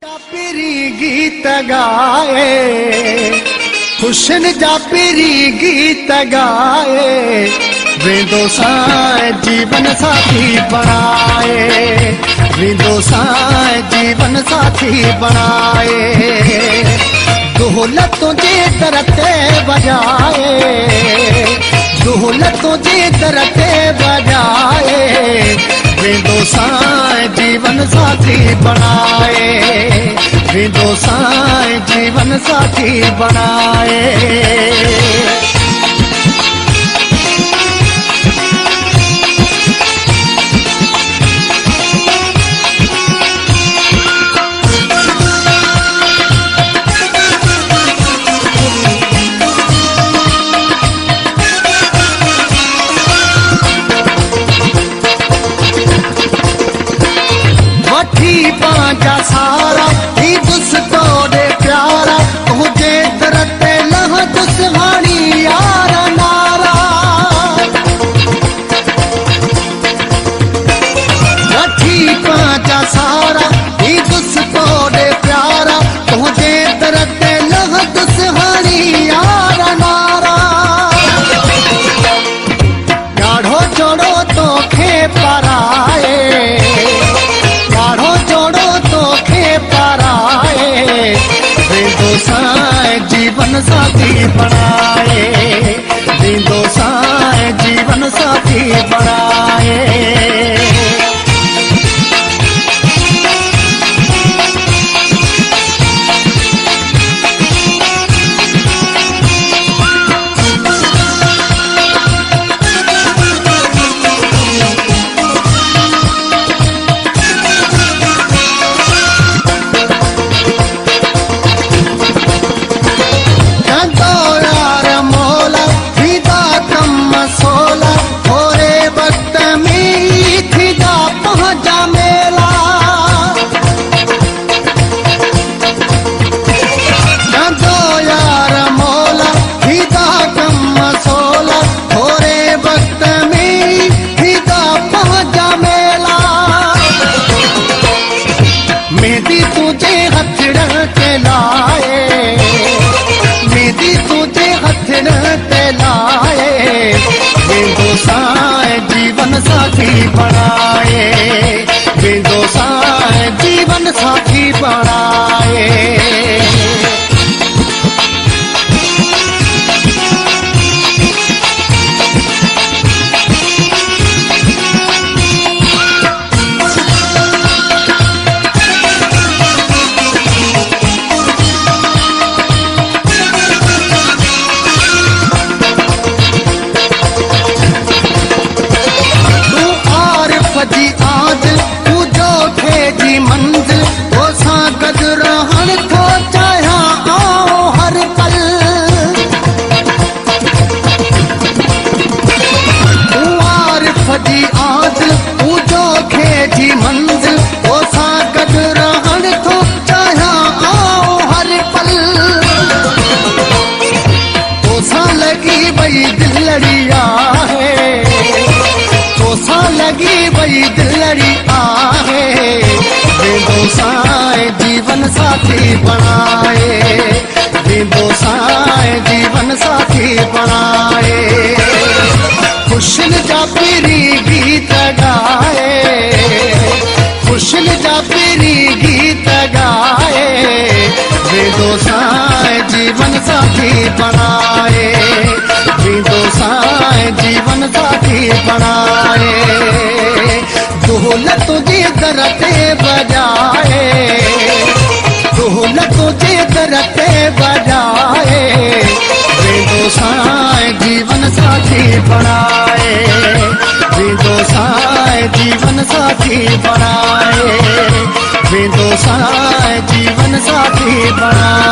पिरी गीत गाए खुशन जा पिरी गीत गाए वेंदो सां जीवन साथी बनाए वेंदो सां जीवन साथी बनाए दुहलतों जे दर ते बजाए दुहलतों जे दर ते बजाए वेंदो सां जीवन साथी बनाए वेंदो सां जीवन साथी बनाए पांचा सारा ही दुस्तो दे प्यारा तुझे दरते लह दुसहानी यार नारा वठी पांचा सारा ही दुस्तो दे प्यारा तुझे दरते लह दुसहानी यार नारा गाढ़ो जोड़ो तो खे पराए जीवन साथी बनाए वेंदो सां जीवन साथी बनाए मेहंदी तुझे हथड़ ते लाए मेहंदी तुझे हथड़ ते लाए वेंदो सां जीवन साथी बनाए वेंदो सां जीवन साथी बनाए मंजिल तो सा गज रहन थो चाहिया आओ हर पल आरिफ जी आदिल पूजो खे जी मंजिल तो सा गज रहन थो चाहिया आओ हर पल तो सा लगी वही दिलड़ी आहे तो सा लगी वही दिलड़ी आहे वेंदो सां जीवन साथी बनाए वेंदो सां जीवन साथी बनाए खुशन जा पिरी गीत गाए खुशन जा पिरी गीत गाए वेंदो सां जीवन साथी बनाए वेंदो सां जीवन साथी बनाए दुहलतों जे दर ते बजाए दुहलतों जे दर ते बजाए वेंदो सां जीवन साथी बनाए वेंदो सां जीवन साथी बनाए वेंदो सां जीवन साथी बनाए।